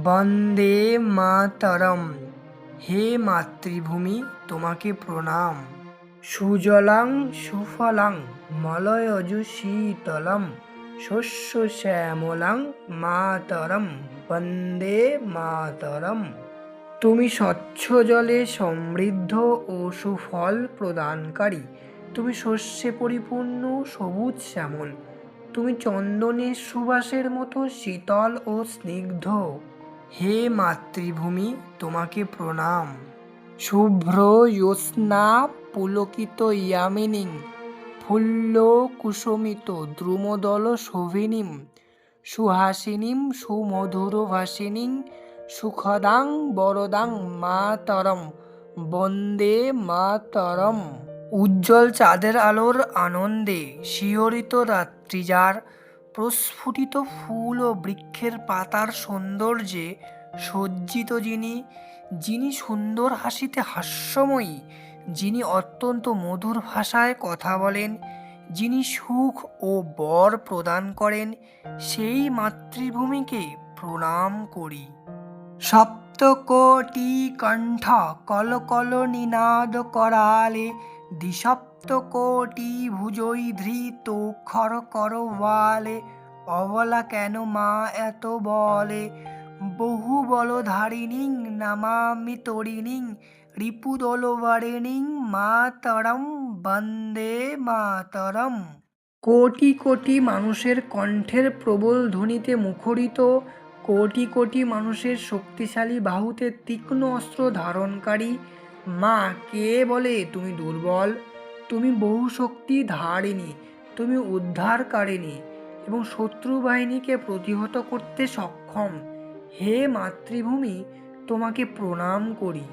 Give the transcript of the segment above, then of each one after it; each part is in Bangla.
বন্দে মাতরম। হে মাতৃভূমি, তোমাকে প্রণাম। সুজলাং সুফলাং মলয়জ শীতলম শস্য শ্যামলাং মাতরম বন্দে মাতরম। তুমি স্বচ্ছ জলে সমৃদ্ধ ও সুফল প্রদানকারী। তুমি শস্যে পরিপূর্ণ সবুজ শ্যামল। তুমি চন্দনের সুবাসের মতো শীতল ও স্নিগ্ধ। হে মাতৃভূমি, তোমাকে প্রণাম। শুভ্র জ্যোৎস্না পুলকিত ইয়ামিনীং ফুল্ল কুসুমিত দ্রুমদল শোভিনীং সুহাসিনীং সুমধুরভাষিণীং সুখদাং বরদাং মাতরম বন্দে মাতরম। উজ্জ্বল চাঁদের আলোর আনন্দে শিহরিত রাত্রিজার প্রস্ফুটিত ফুল ও বৃক্ষের পাতার সৌন্দর্যে সজ্জিত যিনি সুন্দর হাসিতে হাস্যময়ী, যিনি অত্যন্ত মধুর ভাষায় কথা বলেন, যিনি সুখ ও বর প্রদান করেন, সেই মাতৃভূমিকে প্রণাম করি। সপ্তকোটি কণ্ঠ কলকল নিনাদ করালে দ্বিসপ্তকোটি ভুজই ধৃত খর কর ওয়ালে। অবলা কেন মা এত বলে, বহু বলধারিণীং নমামি তরিণীং রিপুদলবারিণীং মাতরম বন্দে মাতরম। কোটি কোটি মানুষের কণ্ঠের প্রবল ধ্বনিতে মুখরিত, কোটি কোটি মানুষের শক্তিশালী বাহুতে তীক্ষ্ণ অস্ত্র ধারণকারী মা কে বলে তুমি দুর্বল? তুমি বহু শক্তি ধারিণী, তুমি উদ্ধারকারিণী এবং শত্রু বাহিনীকে প্রতিহত করতে সক্ষম। হে মাতৃভূমি, তোমাকে প্রণাম করি।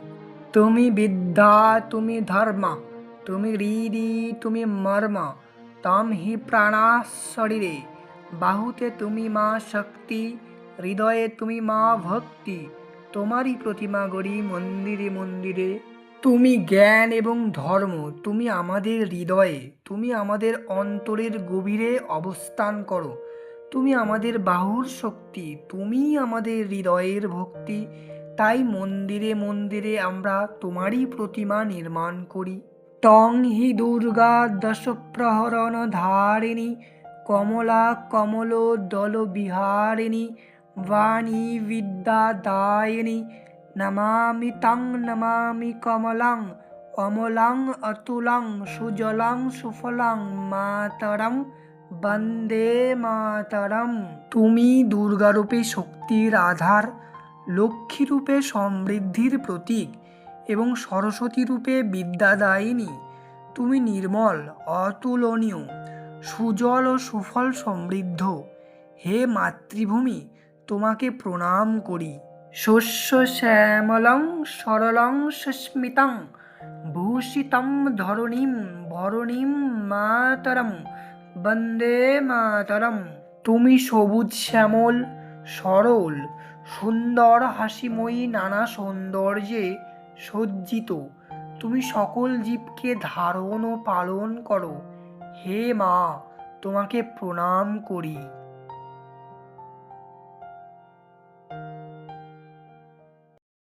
তুমি বিদ্যা, তুমি ধর্ম, তুমি হৃদি, তুমি মর্ম, তম হি প্রাণা শরীরে। বাহুতে তুমি মা শক্তি, হৃদয়ে তুমি মা ভক্তি। তোমারই প্রতিমা গড়ি মন্দিরে মন্দিরে। তুমি জ্ঞান এবং ধর্ম, তুমি আমাদের হৃদয়ে, তুমি আমাদের অন্তরের গভীরে অবস্থান করো। তুমি আমাদের বাহুর শক্তি, তুমি আমাদের হৃদয়ের ভক্তি। তাই মন্দিরে মন্দিরে আমরা তোমারই প্রতিমা নির্মাণ করি। টং হি দুর্গা দশ প্রহরণ ধারিণী কমলা কমল দল বিহারিণী বাণী বিদ্যা দায়িনী। নমামি তং নমামি কমলাং অমলাং অতুলাং সুজলাং সুফলাং মাতরম বন্দে মাতরম। তুমি দুর্গারূপে শক্তির আধার, লক্ষ্মীরূপে সমৃদ্ধির প্রতীক এবং সরস্বতী রূপে বিদ্যাদায়িনী। তুমি নির্মল, অতুলনীয়, সুজল ও সুফল সমৃদ্ধ। হে মাতৃভূমি, তোমাকে প্রণাম করি। শস্য শ্যামলং সরলং সুস্মিতং ভূষিতং ধরণীম ভরণীম মাতরম বন্দে মাতরম। তুমি সবুজ শ্যামল, সরল, সুন্দর, হাসিময়ী, নানা সৌন্দর্যে সজ্জিত। তুমি সকল জীবকে ধারণ ও পালন করো। হে মা, তোমাকে প্রণাম করি।